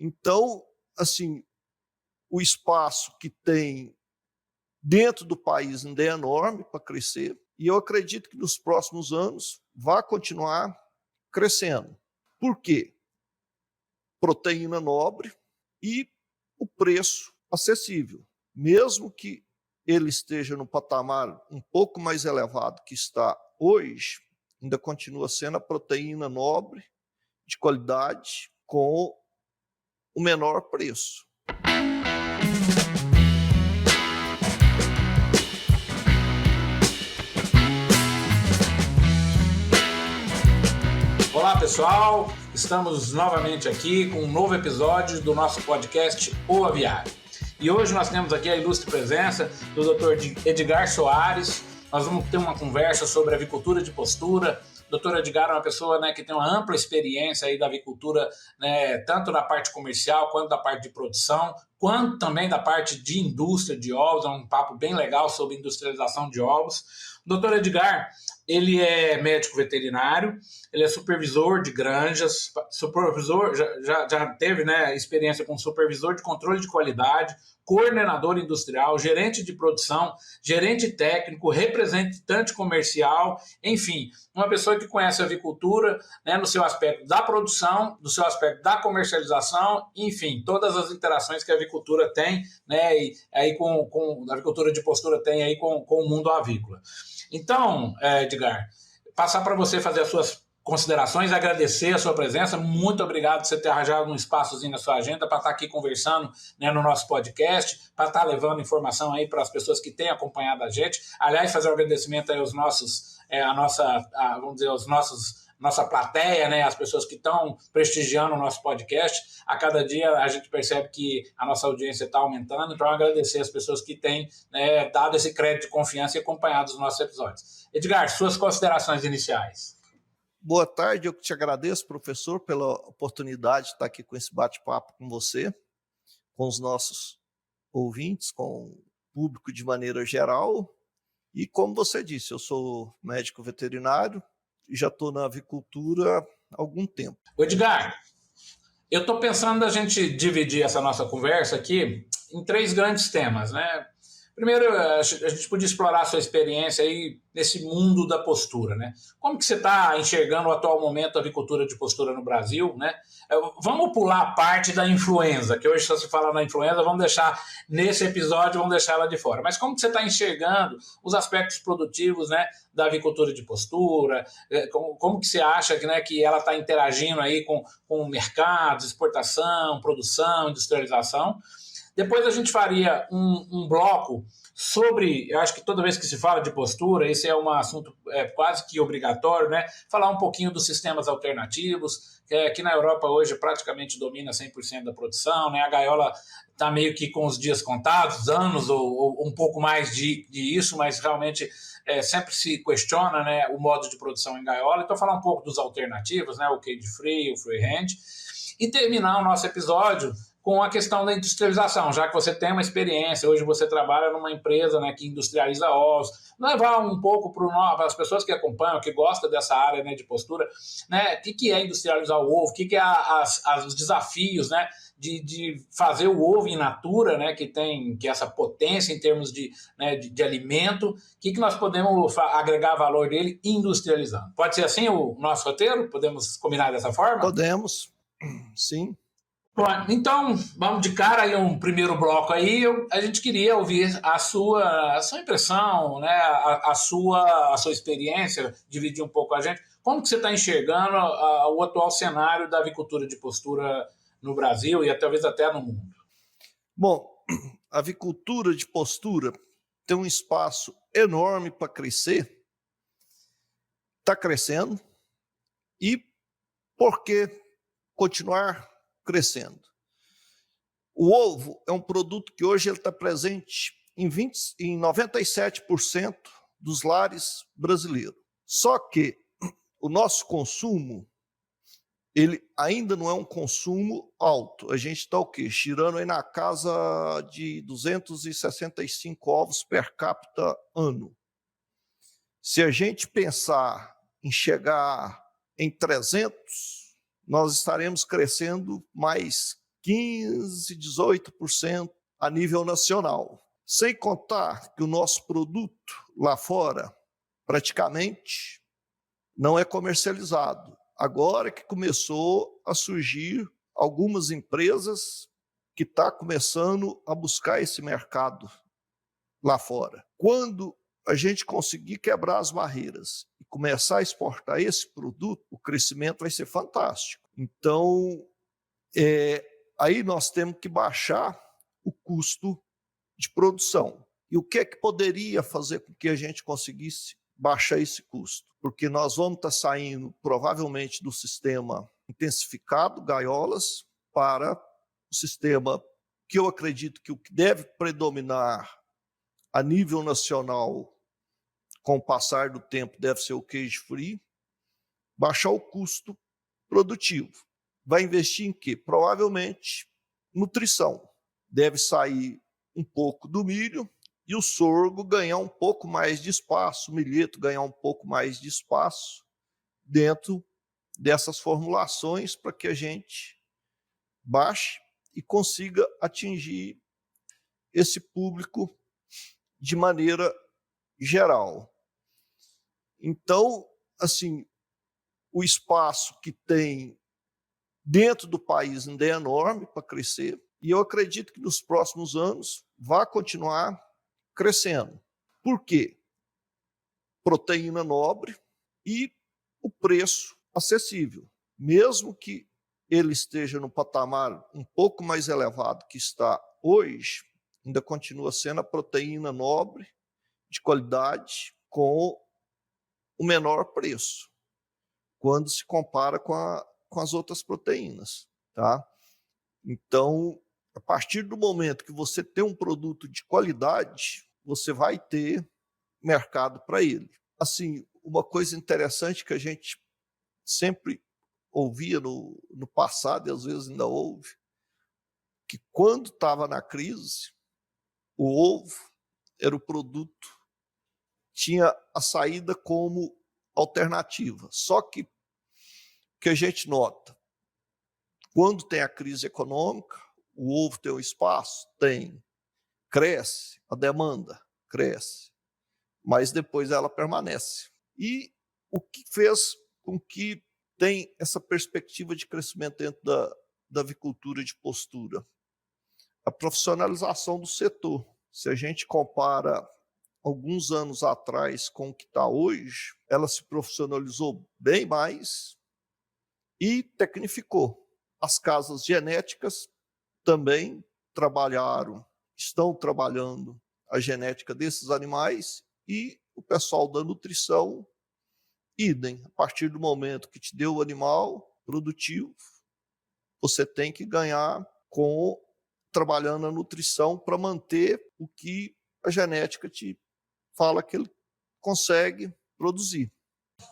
Então, assim, o espaço que tem dentro do país ainda é enorme para crescer, e eu acredito que nos próximos anos vai continuar crescendo. Por quê? Proteína nobre e o preço acessível. Mesmo que ele esteja no patamar um pouco mais elevado que está hoje, ainda continua sendo a proteína nobre, de qualidade, com o menor preço. Olá pessoal, estamos novamente aqui com um novo episódio do nosso podcast O Aviário. E hoje nós temos aqui a ilustre presença do Dr. Edgar Soares. Nós vamos ter uma conversa sobre avicultura de postura. O Dr. Edgar é uma pessoa, né, que tem uma ampla experiência aí da avicultura, né, tanto na parte comercial quanto da parte de produção, quanto também da parte de indústria de ovos. É um papo bem legal sobre industrialização de ovos. O Dr. Edgar, ele é médico veterinário, ele é supervisor de granjas, supervisor, já teve, né, experiência com supervisor de controle de qualidade, coordenador industrial, gerente de produção, gerente técnico, representante comercial, enfim, uma pessoa que conhece a avicultura, né, no seu aspecto da produção, no seu aspecto da comercialização, enfim, todas as interações que a avicultura tem, né, e aí com a avicultura de postura tem aí com o mundo avícola. Então, Edgar, passar para você fazer as suas considerações, agradecer a sua presença, muito obrigado por você ter arranjado um espaçozinho na sua agenda para estar aqui conversando, né, no nosso podcast, para estar levando informação aí para as pessoas que têm acompanhado a gente. Aliás, fazer um agradecimento aí aos nossos, nossa plateia, né, as pessoas que estão prestigiando o nosso podcast. A cada dia a gente percebe que a nossa audiência está aumentando, então agradecer as pessoas que têm, né, dado esse crédito de confiança e acompanhado os nossos episódios. Edgar, suas considerações iniciais. Boa tarde, eu te agradeço, professor, pela oportunidade de estar aqui com esse bate-papo com você, com os nossos ouvintes, com o público de maneira geral. E como você disse, eu sou médico veterinário e já estou na avicultura há algum tempo. Edgar, eu estou pensando a gente dividir essa nossa conversa aqui em 3 grandes temas, né? Primeiro, a gente podia explorar a sua experiência aí nesse mundo da postura, né? Como que você está enxergando o atual momento da avicultura de postura no Brasil, né? Vamos pular a parte da influenza, que hoje só se fala na influenza, vamos deixar nesse episódio, vamos deixar ela de fora. Mas como que você está enxergando os aspectos produtivos, né, da avicultura de postura? Como que você acha que, né, que ela está interagindo aí com o mercado, exportação, produção, industrialização? Depois a gente faria um bloco sobre, eu acho que toda vez que se fala de postura, esse é um assunto quase que obrigatório, né? Falar um pouquinho dos sistemas alternativos, que na Europa hoje praticamente domina 100% da produção, né? A gaiola está meio que com os dias contados, anos ou um pouco mais de isso, mas realmente sempre se questiona, né, o modo de produção em gaiola. Então falar um pouco dos alternativos, né? O cage free, o free range, e terminar o nosso episódio com a questão da industrialização, já que você tem uma experiência, hoje você trabalha numa empresa, né, que industrializa ovos, levar um pouco para as pessoas que acompanham, que gostam dessa área, né, de postura, né, o que é industrializar o ovo, o que é os desafios, né, de fazer o ovo in natura, né, que é essa potência em termos de alimento, o que nós podemos agregar valor dele industrializando. Pode ser assim o nosso roteiro? Podemos combinar dessa forma? Podemos, sim. Bom, então, vamos de cara aí um primeiro bloco aí. A gente queria ouvir a sua impressão, né, a sua experiência, dividir um pouco com a gente. Como que você está enxergando o atual cenário da avicultura de postura no Brasil e talvez até no mundo? Bom, a avicultura de postura tem um espaço enorme para crescer, está crescendo, e por que continuar crescendo? O ovo é um produto que hoje está presente em 97% dos lares brasileiros. Só que o nosso consumo, ele ainda não é um consumo alto. A gente está o quê? Girando aí na casa de 265 ovos per capita ano. Se a gente pensar em chegar em 300, nós estaremos crescendo mais 15%, 18% a nível nacional. Sem contar que o nosso produto lá fora praticamente não é comercializado. Agora que começou a surgir algumas empresas que estão começando a buscar esse mercado lá fora. Quando a gente conseguir quebrar as barreiras e começar a exportar esse produto, o crescimento vai ser fantástico. Então, aí nós temos que baixar o custo de produção. E o que é que poderia fazer com que a gente conseguisse baixar esse custo? Porque nós vamos estar saindo, provavelmente, do sistema intensificado, gaiolas, para o sistema que eu acredito que o que deve predominar a nível nacional, com o passar do tempo, deve ser o cage free, baixar o custo produtivo. Vai investir em quê? Provavelmente nutrição. Deve sair um pouco do milho e o sorgo ganhar um pouco mais de espaço, o milheto ganhar um pouco mais de espaço dentro dessas formulações para que a gente baixe e consiga atingir esse público de maneira geral. Então, assim, o espaço que tem dentro do país ainda é enorme para crescer, e eu acredito que nos próximos anos vai continuar crescendo. Por quê? Proteína nobre e o preço acessível. Mesmo que ele esteja no patamar um pouco mais elevado que está hoje, ainda continua sendo a proteína nobre, de qualidade, com o menor preço, quando se compara com as outras proteínas, tá? Então, a partir do momento que você tem um produto de qualidade, você vai ter mercado para ele. Assim, uma coisa interessante que a gente sempre ouvia no passado, e às vezes ainda ouve, que quando estava na crise, o ovo era o produto, tinha a saída como alternativa. Só que o que a gente nota, quando tem a crise econômica, o ovo tem um espaço? Tem. Cresce, a demanda cresce, mas depois ela permanece. E o que fez com que tem essa perspectiva de crescimento dentro da avicultura de postura? A profissionalização do setor. Se a gente compara alguns anos atrás com o que está hoje, ela se profissionalizou bem mais e tecnificou. As casas genéticas também estão trabalhando a genética desses animais, e o pessoal da nutrição, idem. A partir do momento que te deu o animal produtivo, você tem que ganhar trabalhando a nutrição para manter o que a genética te fala que ele consegue produzir.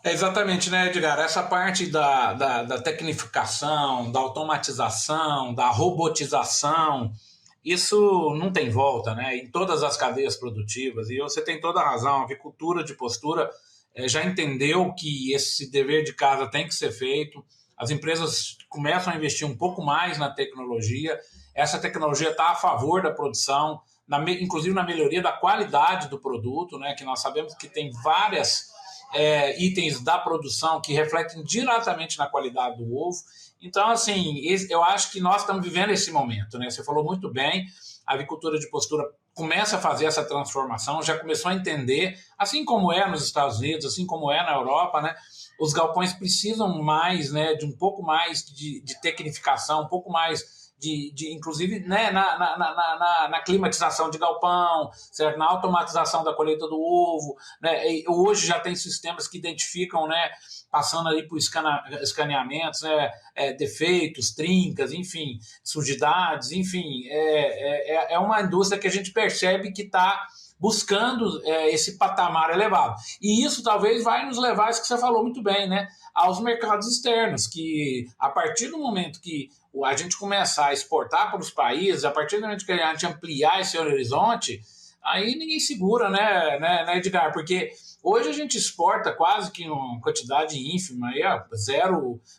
Exatamente, né, Edgar? Essa parte da tecnificação, da automatização, da robotização, isso não tem volta, né? Em todas as cadeias produtivas, e você tem toda a razão, a avicultura de postura já entendeu que esse dever de casa tem que ser feito, as empresas começam a investir um pouco mais na tecnologia, essa tecnologia está a favor da produção, inclusive na melhoria da qualidade do produto, né? Que nós sabemos que tem várias itens da produção que refletem diretamente na qualidade do ovo. Então, assim, eu acho que nós estamos vivendo esse momento, né? Você falou muito bem, a avicultura de postura começa a fazer essa transformação, já começou a entender, assim como é nos Estados Unidos, assim como é na Europa, né? Os galpões precisam mais, né, de um pouco mais de tecnificação, um pouco mais inclusive, né, na climatização de galpão, certo? Na automatização da colheita do ovo, né? E hoje já tem sistemas que identificam, né, passando ali por escaneamentos, né, defeitos, trincas, enfim, sujidades, enfim, é uma indústria que a gente percebe que está buscando esse patamar elevado. E isso talvez vai nos levar, isso que você falou muito bem, né, aos mercados externos, que a partir do momento que a gente começar a exportar para os países, a partir do momento que a gente ampliar esse horizonte, aí ninguém segura, né, Edgar? Porque hoje a gente exporta quase que uma quantidade ínfima,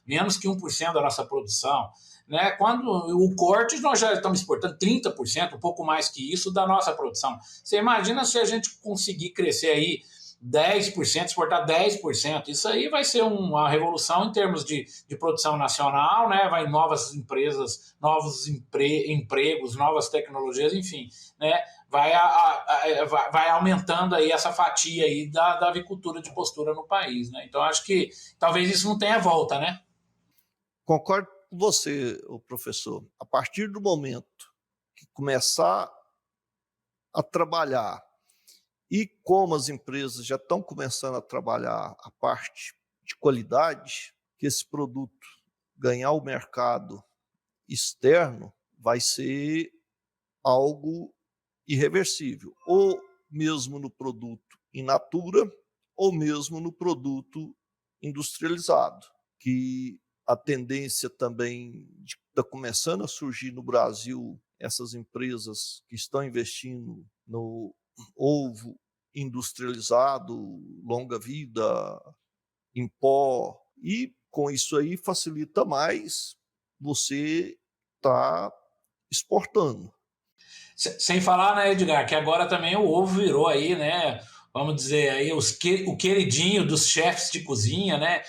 menos que 1% da nossa produção. né? Quando o corte, nós já estamos exportando 30%, um pouco mais que isso, da nossa produção. Você imagina se a gente conseguir crescer aí 10%, exportar 10%. Isso aí vai ser uma revolução em termos de produção nacional, né? Vai novas empresas, novos empregos, novas tecnologias, enfim, né? Vai aumentando aí essa fatia aí da avicultura de postura no país, né? Então acho que talvez isso não tenha volta, né? Concordo com você, professor. A partir do momento que começar a trabalhar, e como as empresas já estão começando a trabalhar a parte de qualidade, que esse produto ganhar o mercado externo vai ser algo irreversível, ou mesmo no produto in natura, ou mesmo no produto industrializado, que a tendência também está começando a surgir no Brasil essas empresas que estão investindo no ovo industrializado, longa vida, em pó, e com isso aí facilita mais você estar exportando. Sem falar, né, Edgar, que agora também o ovo virou aí, né? Vamos dizer aí, o queridinho dos chefes de cozinha, né?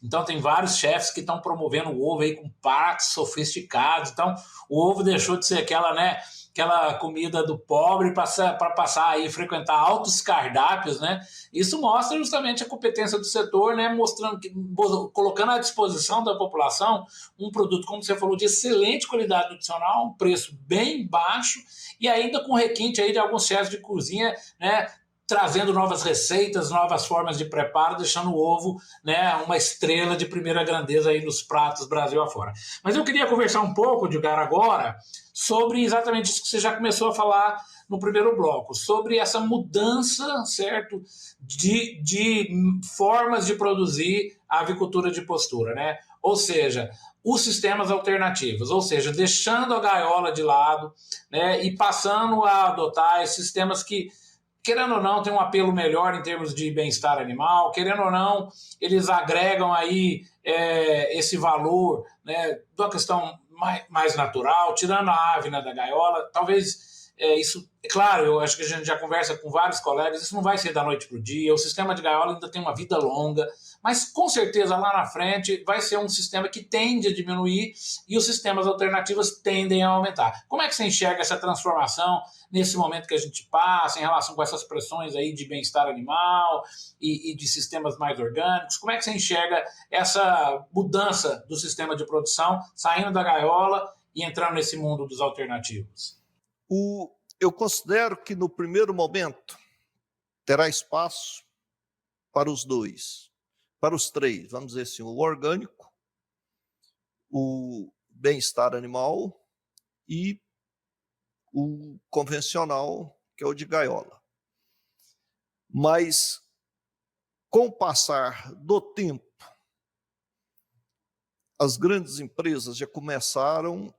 Então tem vários chefes que estão promovendo o ovo aí com pratos sofisticados. Então o ovo deixou de ser aquela, né? Aquela comida do pobre para passar aí frequentar altos cardápios, né? Isso mostra justamente a competência do setor, né? Mostrando que colocando à disposição da população um produto, como você falou, de excelente qualidade nutricional, um preço bem baixo e ainda com requinte aí de alguns chefes de cozinha, né? Trazendo novas receitas, novas formas de preparo, deixando o ovo, né, uma estrela de primeira grandeza aí nos pratos Brasil afora. Mas eu queria conversar um pouco, Edgar, agora sobre exatamente isso que você já começou a falar no primeiro bloco, sobre essa mudança, certo, de formas de produzir a avicultura de postura, né? Ou seja, os sistemas alternativos, ou seja, deixando a gaiola de lado, né, e passando a adotar esses sistemas que, querendo ou não, tem um apelo melhor em termos de bem-estar animal, querendo ou não, eles agregam aí esse valor, né, da questão mais natural, tirando a ave, né, da gaiola. Talvez isso, é claro, eu acho que a gente já conversa com vários colegas, isso não vai ser da noite para o dia, o sistema de gaiola ainda tem uma vida longa, mas com certeza lá na frente vai ser um sistema que tende a diminuir e os sistemas alternativos tendem a aumentar. Como é que você enxerga essa transformação nesse momento que a gente passa, em relação com essas pressões aí de bem-estar animal e de sistemas mais orgânicos? Como é que você enxerga essa mudança do sistema de produção, saindo da gaiola e entrando nesse mundo dos alternativos? Eu considero que no primeiro momento terá espaço para os dois, para os três, vamos dizer assim, o orgânico, o bem-estar animal e o convencional, que é o de gaiola. Mas, com o passar do tempo, as grandes empresas já começaram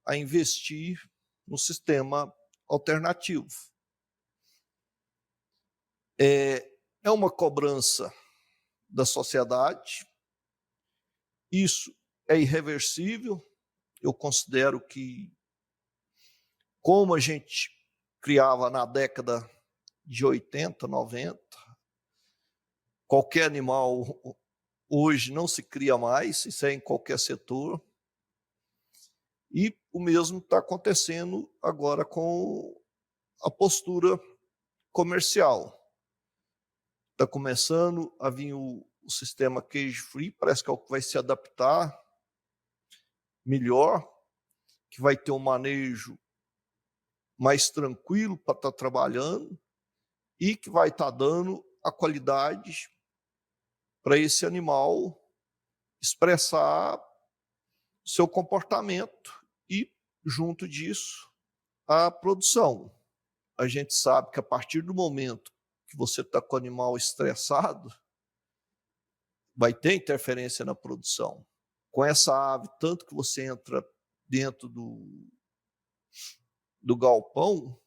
a investir no sistema alternativo. É uma cobrança da sociedade, isso é irreversível. Eu considero que, como a gente criava na década de 80, 90, qualquer animal hoje não se cria mais, isso é em qualquer setor. E o mesmo está acontecendo agora com a postura comercial. Está começando a vir o sistema cage free, parece que é o que vai se adaptar melhor, que vai ter um manejo mais tranquilo para estar trabalhando e que vai estar dando a qualidade para esse animal expressar seu comportamento e, junto disso, a produção. A gente sabe que a partir do momento que você está com o animal estressado, vai ter interferência na produção. Com essa ave, tanto que você entra dentro do galpão,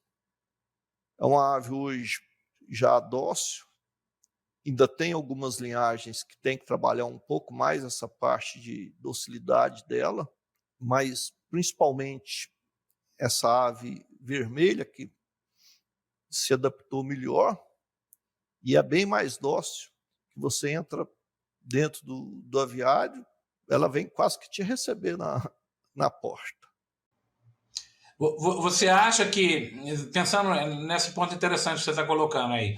é uma ave hoje já dócil, ainda tem algumas linhagens que tem que trabalhar um pouco mais essa parte de docilidade dela, mas principalmente essa ave vermelha que se adaptou melhor e é bem mais dócil, que você entra dentro do aviário, ela vem quase que te receber na porta. Você acha que, pensando nesse ponto interessante que você está colocando aí,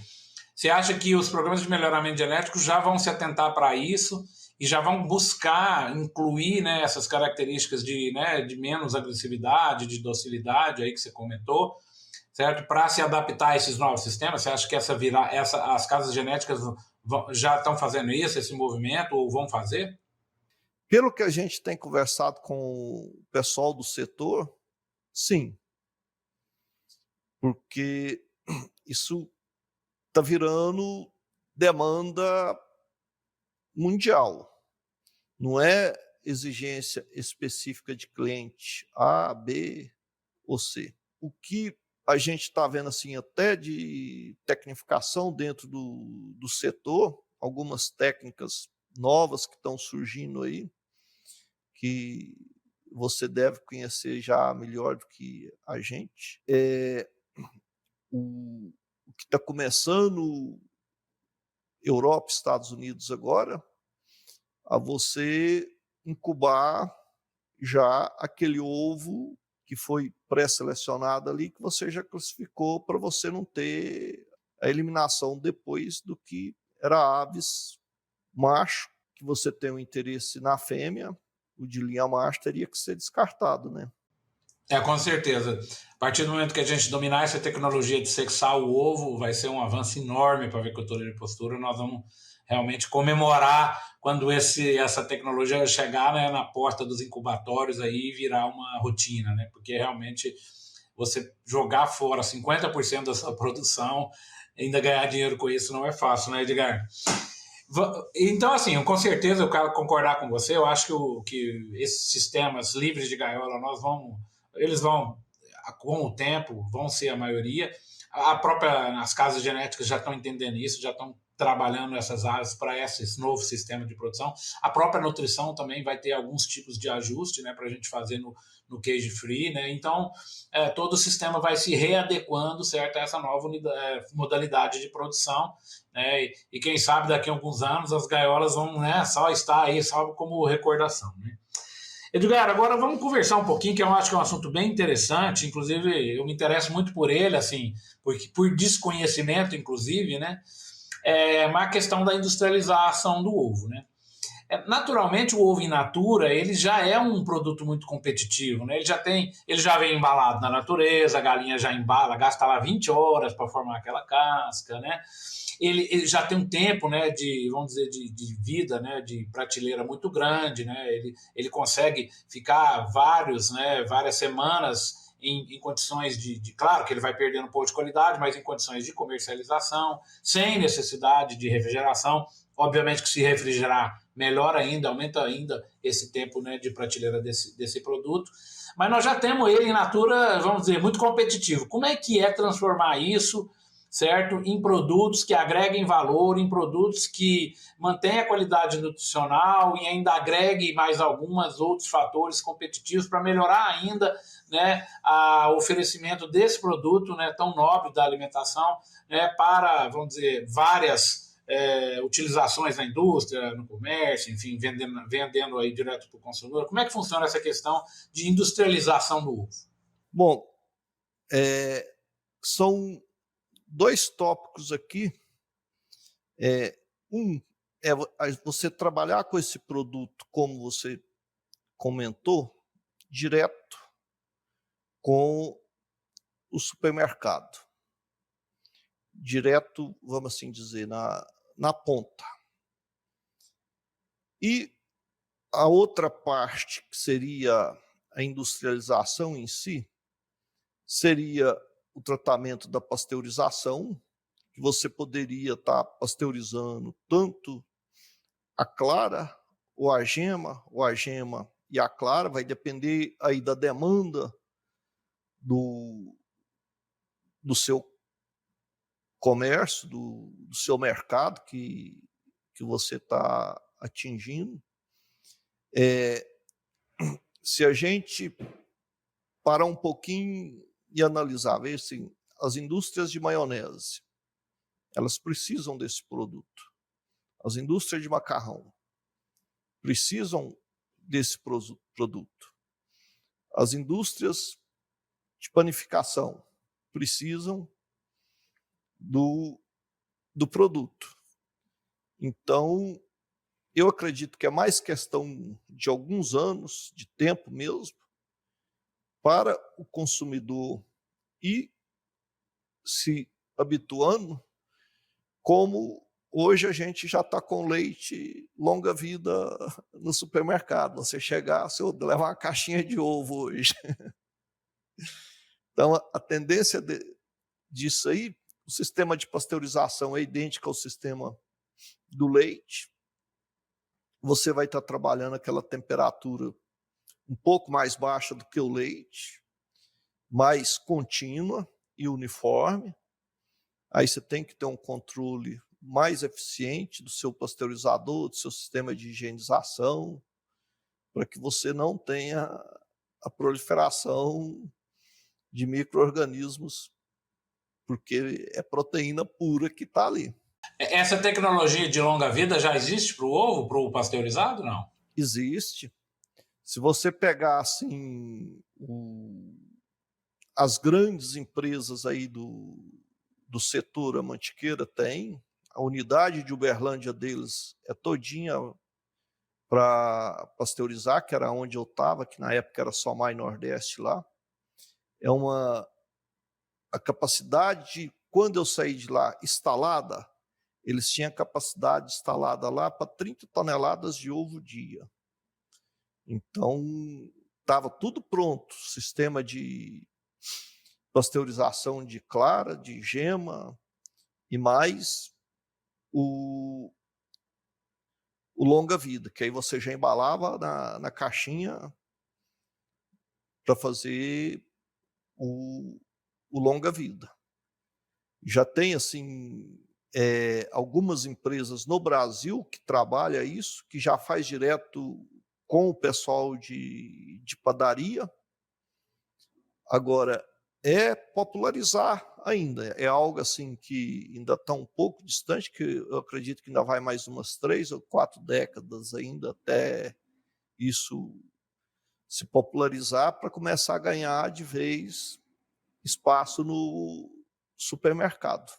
você acha que os programas de melhoramento genético já vão se atentar para isso e já vão buscar incluir, né, essas características de menos agressividade, de docilidade aí que você comentou, certo? Para se adaptar a esses novos sistemas? Você acha que as casas genéticas já estão fazendo isso, esse movimento, ou vão fazer? Pelo que a gente tem conversado com o pessoal do setor, sim, porque isso está virando demanda mundial. Não é exigência específica de cliente A, B ou C. O que a gente está vendo assim até de tecnificação dentro do setor, algumas técnicas novas que estão surgindo aí, que você deve conhecer já melhor do que a gente. O que está começando Europa, Estados Unidos agora, a você incubar já aquele ovo que foi pré-selecionado ali, que você já classificou para você não ter a eliminação depois do que era aves macho, que você tem um interesse na fêmea, o de linha macho teria que ser descartado, né? Com certeza. A partir do momento que a gente dominar essa tecnologia de sexar o ovo, vai ser um avanço enorme para a avicultura de postura. Nós vamos realmente comemorar quando essa tecnologia chegar, né, na porta dos incubatórios aí e virar uma rotina, né? Porque realmente você jogar fora 50% da sua produção, ainda ganhar dinheiro com isso não é fácil, né, Edgar? Então, assim, com certeza eu quero concordar com você. Eu acho que esses sistemas livres de gaiola, eles vão, com o tempo, vão ser a maioria. As casas genéticas já estão entendendo isso, já estão trabalhando essas áreas para esse novo sistema de produção. A própria nutrição também vai ter alguns tipos de ajuste, né, para a gente fazer no cage free, né? Então, todo o sistema vai se readequando, certo, a essa nova modalidade de produção, né? E quem sabe daqui a alguns anos as gaiolas vão, né, só estar aí só como recordação, né? Edgar, agora vamos conversar um pouquinho, que eu acho que é um assunto bem interessante, inclusive eu me interesso muito por ele, assim, por desconhecimento, inclusive, né? Mas a questão da industrialização do ovo, né? Naturalmente, o ovo in natura ele já é um produto muito competitivo, né? Ele já vem embalado na natureza, a galinha já embala, gasta lá 20 horas para formar aquela casca, né? Ele já tem um tempo, né, vamos dizer, de vida, né, de prateleira muito grande, né? Ele consegue ficar várias semanas em condições claro que ele vai perdendo um pouco de qualidade, mas em condições de comercialização, sem necessidade de refrigeração. Obviamente que se refrigerar, melhor ainda, aumenta ainda esse tempo, né, de prateleira desse produto. Mas nós já temos ele in natura, vamos dizer, muito competitivo. Como é que é transformar isso, certo, em produtos que agreguem valor, em produtos que mantenham a qualidade nutricional e ainda agreguem mais alguns outros fatores competitivos para melhorar ainda, né, o oferecimento desse produto, né, tão nobre da alimentação, né, para, vamos dizer, várias utilizações na indústria, no comércio, enfim, vendendo aí direto para o consumidor. Como é que funciona essa questão de industrialização do ovo? Bom, são dois tópicos aqui. Um é você trabalhar com esse produto, como você comentou, direto com o supermercado. Direto, vamos assim dizer, na ponta. E a outra parte, que seria a industrialização em si, seria o tratamento da pasteurização, que você poderia estar pasteurizando tanto a clara ou a gema e a clara, vai depender aí da demanda do seu comércio, do seu mercado que você está atingindo. se a gente parar um pouquinho e analisar, ver assim, as indústrias de maionese, elas precisam desse produto. As indústrias de macarrão precisam desse produto. As indústrias de panificação precisam do produto. Então, eu acredito que é mais questão de alguns anos, de tempo mesmo, para o consumidor ir se habituando, como hoje a gente já está com leite longa vida no supermercado. Você chegar, você leva uma caixinha de ovo hoje. Então, a tendência disso aí, o sistema de pasteurização é idêntico ao sistema do leite. Você vai estar trabalhando aquela temperatura um pouco mais baixa do que o leite, mais contínua e uniforme. Aí você tem que ter um controle mais eficiente do seu pasteurizador, do seu sistema de higienização, para que você não tenha a proliferação de micro-organismos, porque é proteína pura que está ali. Essa tecnologia de longa vida já existe para o ovo, para o pasteurizado, não? Existe. Se você pegar assim, as grandes empresas aí do setor, a Mantiqueira tem, a unidade de Uberlândia deles é todinha para pasteurizar, que era onde eu estava, que na época era só mais Nordeste lá. A capacidade, quando eu saí de lá, instalada, eles tinham capacidade instalada lá para 30 toneladas de ovo dia. Então, estava tudo pronto, sistema de pasteurização de clara, de gema, e mais o longa vida, que aí você já embalava na caixinha para fazer o longa vida. Já tem assim algumas empresas no Brasil que trabalham isso, que já faz direto com o pessoal de padaria. Agora, é popularizar ainda, é algo assim que ainda está um pouco distante, que eu acredito que ainda vai mais umas 3 ou 4 décadas ainda até isso se popularizar, para começar a ganhar de vez espaço no supermercado.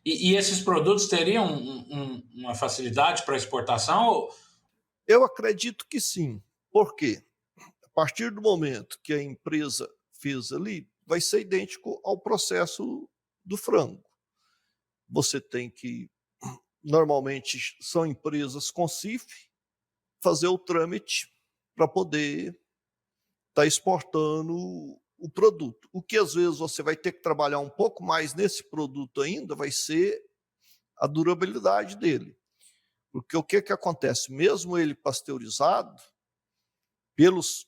E esses produtos teriam uma facilidade para exportação? Eu acredito que sim. Por quê? A partir do momento que a empresa fez ali, vai ser idêntico ao processo do frango. Você tem que, normalmente são empresas com CIF, fazer o trâmite para poder estar exportando o produto. O que às vezes você vai ter que trabalhar um pouco mais nesse produto ainda vai ser a durabilidade dele. Porque o que acontece? Mesmo ele pasteurizado, pelos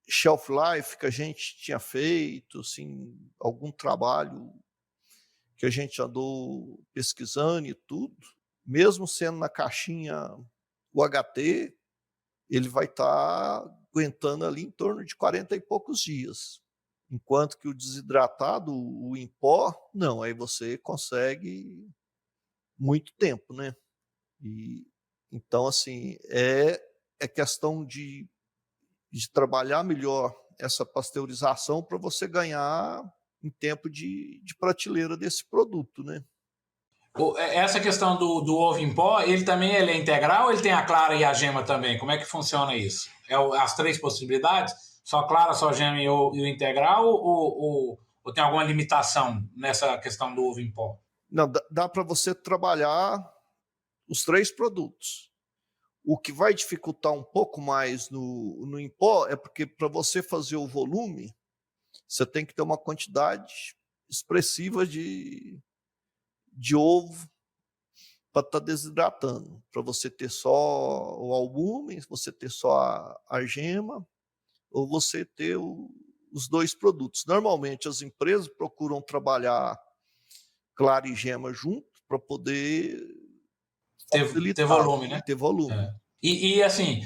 shelf life que a gente tinha feito, assim, algum trabalho que a gente andou pesquisando e tudo, mesmo sendo na caixinha UHT, ele vai estar aguentando ali em torno de 40 e poucos dias. Enquanto que o desidratado, o em pó, não, aí você consegue muito tempo, né? E, então, assim, é questão de trabalhar melhor essa pasteurização para você ganhar em tempo de prateleira desse produto, né? Essa questão do ovo em pó, ele também é integral ou ele tem a clara e a gema também? Como é que funciona isso? As 3 possibilidades? Só clara, só gema e o integral? Ou tem alguma limitação nessa questão do ovo em pó? Não, dá para você trabalhar os 3 produtos. O que vai dificultar um pouco mais no em pó é porque para você fazer o volume, você tem que ter uma quantidade expressiva de ovo para estar desidratando, para você ter só o albume, você ter só a gema, ou você ter os 2 produtos. Normalmente as empresas procuram trabalhar clara e gema junto para poder ter volume, né? ter volume. E assim,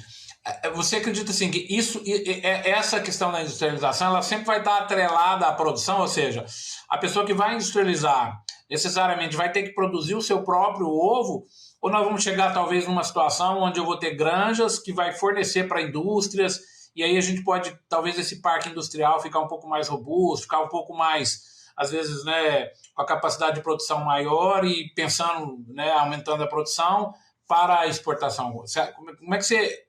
Você acredita assim que essa questão da industrialização ela sempre vai estar atrelada à produção, ou seja, a pessoa que vai industrializar necessariamente vai ter que produzir o seu próprio ovo, ou nós vamos chegar talvez numa situação onde eu vou ter granjas que vai fornecer para indústrias e aí a gente pode talvez esse parque industrial ficar um pouco mais robusto, ficar um pouco mais às vezes, né, com a capacidade de produção maior e pensando, né, aumentando a produção para a exportação.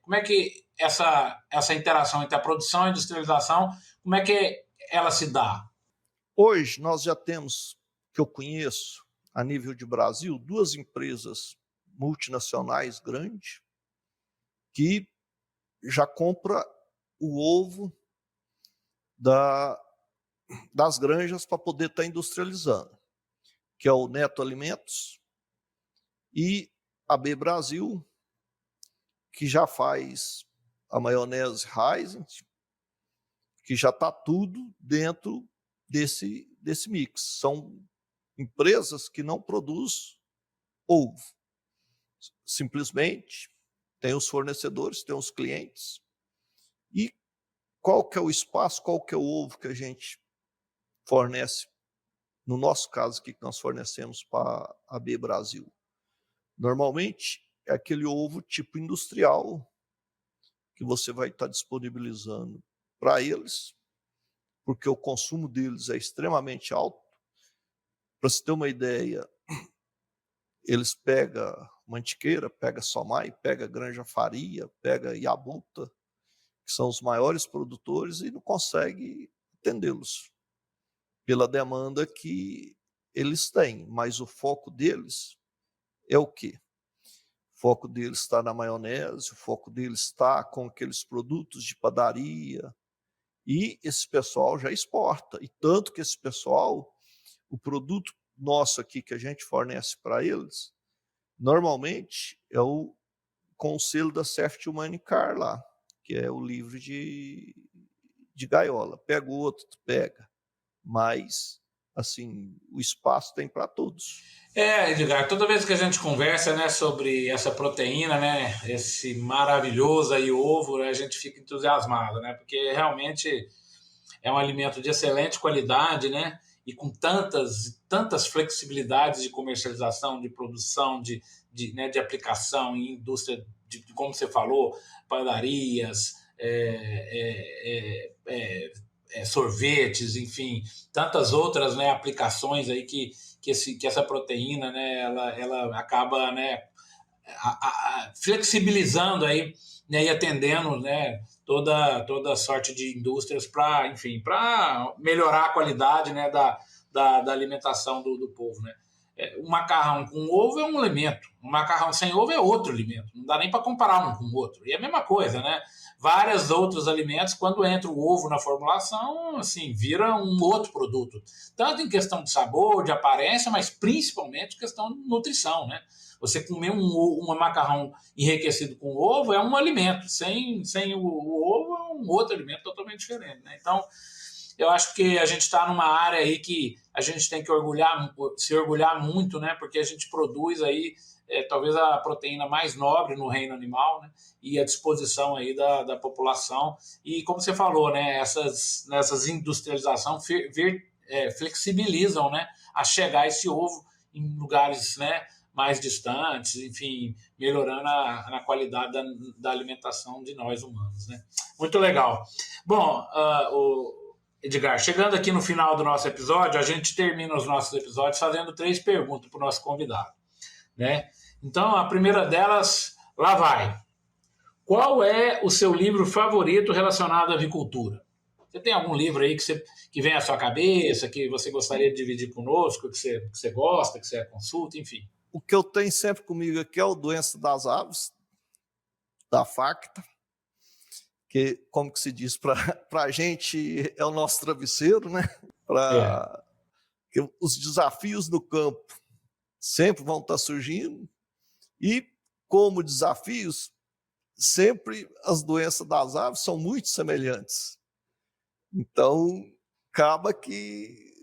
Como é que essa interação entre a produção e a industrialização, como é que ela se dá? Hoje nós já temos, que eu conheço, a nível de Brasil, 2 empresas multinacionais grandes que já compra o ovo das granjas para poder estar industrializando, que é o Neto Alimentos e a B Brasil, que já faz a maionese Raisen, que já está tudo dentro desse mix. São empresas que não produzem ovo. Simplesmente tem os fornecedores, tem os clientes. E qual que é o espaço, qual que é o ovo que a gente fornece? No nosso caso aqui, que nós fornecemos para a B Brasil. Normalmente é aquele ovo tipo industrial que você vai estar disponibilizando para eles, porque o consumo deles é extremamente alto. Para você ter uma ideia, eles pegam Mantiqueira, pega Somai, pega Granja Faria, pega Iabuta, que são os maiores produtores, e não consegue atendê-los pela demanda que eles têm. Mas o foco deles é o quê? O foco deles está na maionese, o foco deles está com aqueles produtos de padaria, e esse pessoal já exporta. E tanto que esse pessoal, o produto nosso aqui que a gente fornece para eles, normalmente é o com o selo da Safety Humanicar lá, que é o livre de gaiola. Pega o outro, pega. Mas, assim, o espaço tem para todos. Edgar, toda vez que a gente conversa, né, sobre essa proteína, né, esse maravilhoso aí ovo, né, a gente fica entusiasmado, né, porque realmente é um alimento de excelente qualidade, né, e com tantas flexibilidades de comercialização, de produção, né, de aplicação em indústria, como você falou, padarias, sorvetes, enfim, tantas outras, né, aplicações aí que essa proteína, né, ela acaba, né, flexibilizando aí, né, e atendendo, né, toda sorte de indústrias para, enfim, para melhorar a qualidade, né, da alimentação do povo, né. Um macarrão com ovo é um alimento, um macarrão sem ovo é outro alimento, não dá nem para comparar um com o outro. E é a mesma coisa, né? Vários outros alimentos, quando entra o ovo na formulação, assim, vira um outro produto. Tanto em questão de sabor, de aparência, mas principalmente questão de nutrição, né? Você comer um macarrão enriquecido com ovo é um alimento, sem o ovo é um outro alimento totalmente diferente, né? Então, eu acho que a gente está numa área aí que a gente tem que se orgulhar muito, né? Porque a gente produz aí talvez a proteína mais nobre no reino animal, né? E à disposição aí da população. E como você falou, né? Nessas industrialização flexibilizam, né? A chegar esse ovo em lugares, né? Mais distantes, enfim, melhorando na qualidade da alimentação de nós humanos, né? Muito legal. Bom, Edgar, chegando aqui no final do nosso episódio, a gente termina os nossos episódios fazendo 3 perguntas para o nosso convidado, né? Então, a primeira delas, lá vai. Qual é o seu livro favorito relacionado à avicultura? Você tem algum livro aí que vem à sua cabeça, que você gostaria de dividir conosco, que você gosta, que você consulta, enfim? O que eu tenho sempre comigo aqui é o Doença das Aves, da FACTA, que, como que se diz, para a gente é o nosso travesseiro, né? Os desafios no campo sempre vão estar surgindo, e como desafios, sempre as doenças das aves são muito semelhantes. Então, acaba que,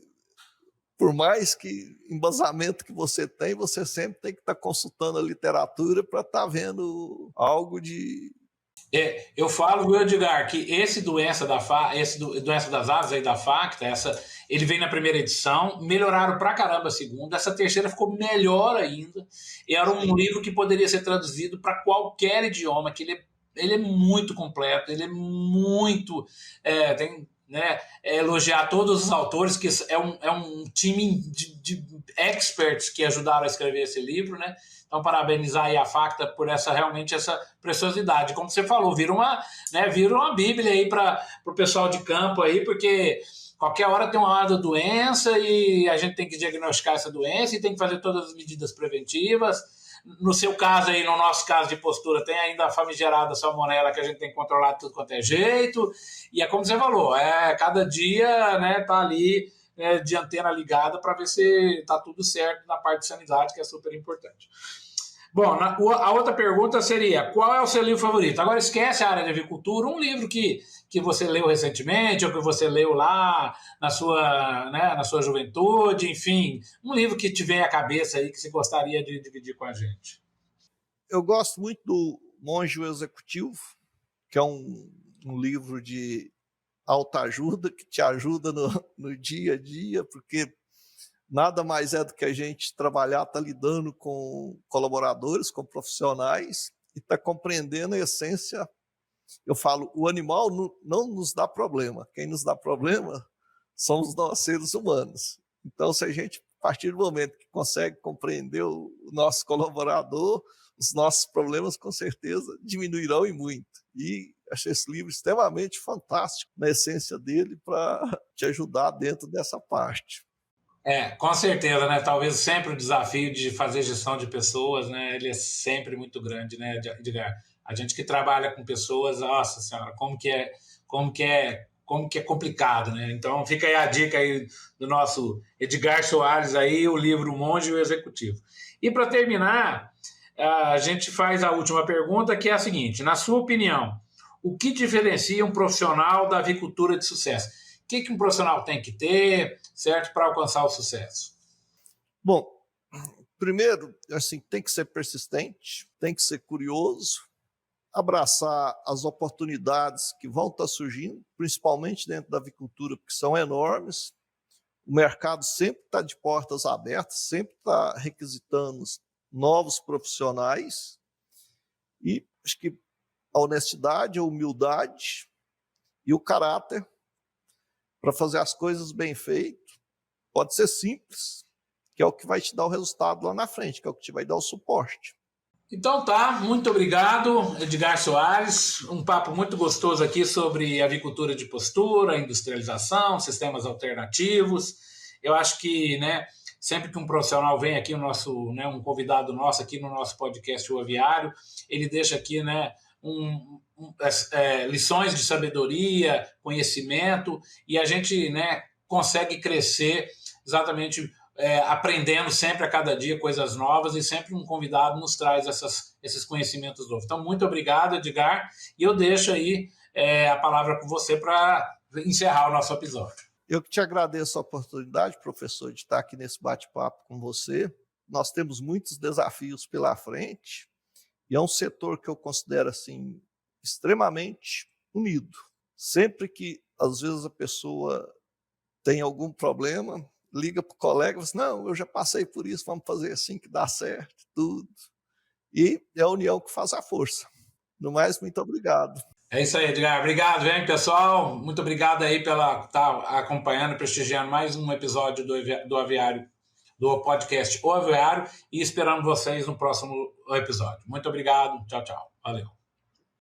por mais que embasamento que você tem, você sempre tem que estar consultando a literatura para estar vendo algo de Eu falo, viu, Edgar, que esse doença doença das aves aí da Facta, ele vem na primeira edição, melhoraram pra caramba a segunda, essa terceira ficou melhor ainda. E era um livro que poderia ser traduzido para qualquer idioma, que ele é muito completo, ele é muito. Tem, né, elogiar todos os autores, que é um time de experts que ajudaram a escrever esse livro, né? Então, parabenizar aí a Facta por realmente essa preciosidade. Como você falou, vira uma bíblia aí para o pessoal de campo aí, porque qualquer hora tem uma hora da doença e a gente tem que diagnosticar essa doença e tem que fazer todas as medidas preventivas. No seu caso aí, no nosso caso de postura, tem ainda a famigerada salmonela que a gente tem que controlar de tudo quanto é jeito. E é como você falou, cada dia, né, tá ali de antena ligada para ver se tá tudo certo na parte de sanidade, que é super importante. Bom, a outra pergunta seria: qual é o seu livro favorito? Agora esquece a área de avicultura, um livro que você leu recentemente ou que você leu lá na sua juventude, enfim, um livro que te vem à cabeça aí que você gostaria de dividir com a gente. Eu gosto muito do Monge Executivo, que é um livro de autoajuda, que te ajuda no dia a dia, porque nada mais é do que a gente trabalhar, tá lidando com colaboradores, com profissionais, e tá compreendendo a essência. Eu falo, o animal não nos dá problema, quem nos dá problema são os nós seres humanos. Então, se a gente, a partir do momento que consegue compreender o nosso colaborador, os nossos problemas, com certeza, diminuirão e muito. E achei esse livro extremamente fantástico, na essência dele, para te ajudar dentro dessa parte. Com certeza, né? Talvez sempre o desafio de fazer gestão de pessoas, né? Ele é sempre muito grande, né, Edgar? A gente que trabalha com pessoas, nossa senhora, como que é complicado, né? Então fica aí a dica aí do nosso Edgar Soares aí, o livro O Monge e o Executivo. E para terminar, a gente faz a última pergunta, que é a seguinte: na sua opinião, o que diferencia um profissional da avicultura de sucesso? O que um profissional tem que ter, certo, para alcançar o sucesso? Bom, primeiro, assim, tem que ser persistente, tem que ser curioso, abraçar as oportunidades que vão estar surgindo, principalmente dentro da avicultura, porque são enormes. O mercado sempre está de portas abertas, sempre está requisitando novos profissionais. E acho que a honestidade, a humildade e o caráter para fazer as coisas bem feitas. Pode ser simples, que é o que vai te dar o resultado lá na frente, que é o que te vai dar o suporte. Então tá, muito obrigado, Edgar Soares. Um papo muito gostoso aqui sobre avicultura de postura, industrialização, sistemas alternativos. Eu acho que, né, sempre que um profissional vem aqui, um convidado nosso aqui no nosso podcast O Aviário, ele deixa aqui, né, lições de sabedoria, conhecimento, e a gente, né, consegue crescer exatamente aprendendo sempre a cada dia coisas novas, e sempre um convidado nos traz esses conhecimentos novos. Então, muito obrigado, Edgar, e eu deixo aí a palavra com você para encerrar o nosso episódio. Eu que te agradeço a oportunidade, professor, de estar aqui nesse bate-papo com você. Nós temos muitos desafios pela frente, e é um setor que eu considero assim extremamente unido. Sempre que, às vezes, a pessoa tem algum problema, liga para o colega e fala assim: não, eu já passei por isso, vamos fazer assim que dá certo, tudo. E é a união que faz a força. No mais, muito obrigado. É isso aí, Edgar. Obrigado, hein, pessoal. Muito obrigado aí pela estar acompanhando, prestigiando mais um episódio do Aviário, do podcast O Aviário, e esperando vocês no próximo episódio. Muito obrigado. Tchau, tchau. Valeu.